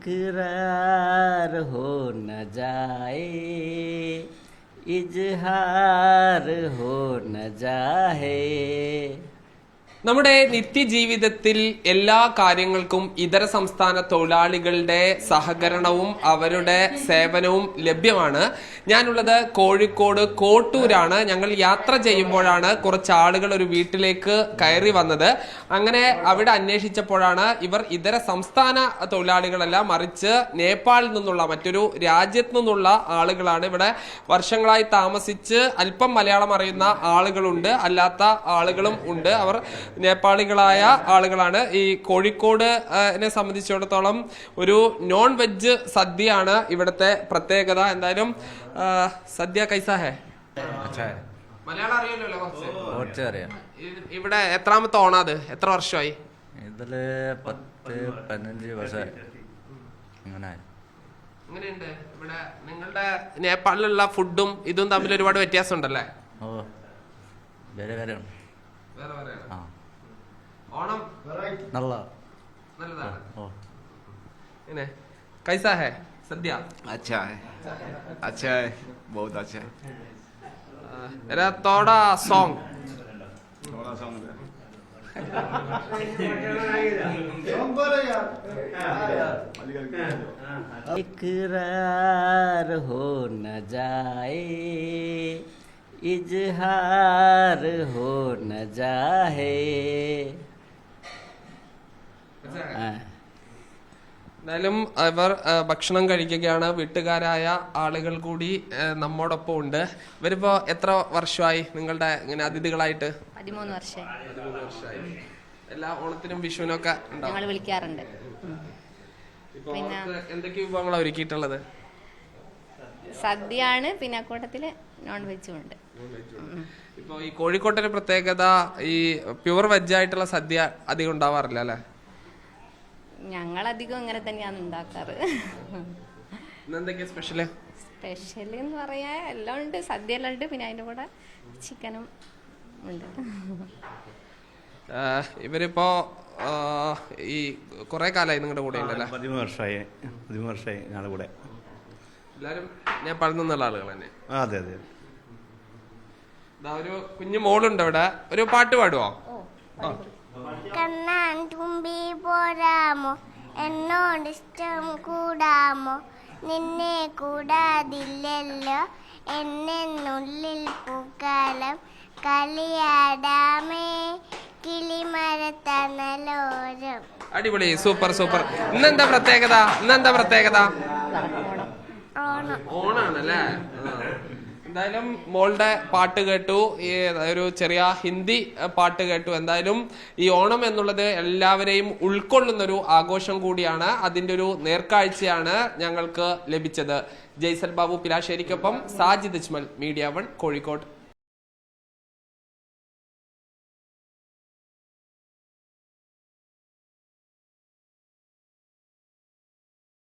इकरार हो न जाए, इजहार हो न जाए. നമ്മുടെ നിത്യജീവിതത്തിൽ എല്ലാ കാര്യങ്ങൾക്കും ഇതര സംസ്ഥാന തൊഴിലാളികളുടെ സഹകരണവും അവരുടെ സേവനവും ലഭ്യമാണ്. ഞാനുള്ളത് കോഴിക്കോട് കോട്ടൂരാണ്. ഞങ്ങൾ യാത്ര ചെയ്യുമ്പോഴാണ് കുറച്ച് ആളുകൾ ഒരു വീട്ടിലേക്ക് കയറി വന്നത്. അങ്ങനെ അവിടെ അന്വേഷിച്ചപ്പോഴാണ് ഇവർ ഇതര സംസ്ഥാന തൊഴിലാളികളല്ല, മറിച്ച് നേപ്പാളിൽ നിന്നുള്ള മറ്റൊരു രാജ്യത്തു നിന്നുള്ള ആളുകളാണ്. ഇവിടെ വർഷങ്ങളായി താമസിച്ച് അല്പം മലയാളം അറിയുന്ന ആളുകളുണ്ട്, അല്ലാത്ത ആളുകളും ഉണ്ട്. അവർ നേപ്പാളികളായ ആളുകളാണ്. ഈ കോഴിക്കോടിനെ സംബന്ധിച്ചിടത്തോളം ഒരു നോൺ വെജ് സദ്യയാണ് ഇവിടുത്തെ പ്രത്യേകത. എന്തായാലും സദ്യ കൈസാ ഹേ? മലയാളം അറിയാലോ കുറച്ച് അറിയാം. ഇവിടെ എത്രാമത്തെ ഓണാത്? എത്ര വർഷമായി? ഇതില് 10-15 വർഷമായി. എങ്ങനെയുണ്ട് ഇവിടെ? നിങ്ങളുടെ നേപ്പാളിലുള്ള ഫുഡും ഇതും തമ്മിൽ ഒരുപാട് വ്യത്യാസം ഉണ്ടല്ലേ? ഓ, വേറെ വേറെ. ഓണം നല്ലതാണ്. कैसा है सद्या? अच्छा है, अच्छा है, बहुत अच्छा है. मेरा थोड़ा सॉन्ग इकरार हो न जाए, इजहार हो न जाए. എന്തായാലും ഇവർ ഭക്ഷണം കഴിക്കുകയാണ്. വീട്ടുകാരായ ആളുകൾ കൂടി നമ്മോടൊപ്പം ഉണ്ട്. ഇവരിപ്പോ എത്ര വർഷമായി നിങ്ങളുടെ ഇങ്ങനെ അതിഥികളായിട്ട്? 13 വർഷമായി. എല്ലാ ഓണത്തിനും വിഷുവിനൊക്കെ ഞങ്ങൾ വിളിക്കാറുണ്ട്. പിന്നെ എന്തൊക്കെ വിഭവങ്ങളാണ് ഒരുക്കിയിട്ടുള്ളത്? സദ്യയാണ്, പിന്നെ കൂട്ടത്തില് നോൺ വെജും ഉണ്ട്. ഇപ്പൊ ഈ കോഴിക്കോട്ടെ പ്രത്യേകത ഈ പ്യുവർ വെജ് ആയിട്ടുള്ള സദ്യ അധികം ഉണ്ടാവാറില്ല അല്ലെ? ഞങ്ങൾ അധികം ഇങ്ങനെ തന്നെയാണ് ഉണ്ടാക്കാറ്. സ്പെഷ്യല് എന്ന് പറയാ എല്ലാം ഉണ്ട്. സദ്യ എല്ലാം ഉണ്ട്, പിന്നെ അതിന്റെ കൂടെ ചിക്കനും ഉണ്ട്. ഇവരിപ്പോ ഈ കൊറേ കാലമായി നിങ്ങളുടെ കൂടെ ഉണ്ടല്ലേ? 13 വർഷമായി ഞങ്ങളുടെ കൂടെ. എല്ലാരും നേപ്പാളിൽ നിന്നുള്ള ആളുകൾ തന്നെ? അതെ അതെ. ഒരു കുഞ്ഞു മോളുണ്ട് അവിടെ. ഒരു പാട്ട് പാടുവോ? കണ്ണാൻ തുമ്പി പോരാമോ, എന്നോട് ഇഷ്ടം കൂടാമോ, നിന്നെ കൂടാതില്ലല്ലോ എന്നുള്ളിൽ പൂക്കാലം, കളിയാടാമേ കിളിമരത്തണലോരം. അടിപൊളി, സൂപ്പർ സൂപ്പർ. ഇന്നെന്താ പ്രത്യേകത? ഓണാണല്ലേ? എന്തായാലും മോളുടെ പാട്ട് കേട്ടു, ഈ ഒരു ചെറിയ ഹിന്ദി പാട്ട് കേട്ടു. എന്തായാലും ഈ ഓണം എന്നുള്ളത് എല്ലാവരെയും ഉൾക്കൊള്ളുന്നൊരു ആഘോഷം കൂടിയാണ്. അതിൻ്റെ ഒരു നേർക്കാഴ്ചയാണ് ഞങ്ങൾക്ക് ലഭിച്ചത്. ജയ്സൽ ബാബു പിലാശ്ശേരിക്കൊപ്പം സാജിദ് അജ്മൽ, മീഡിയ 1 കോഴിക്കോട്.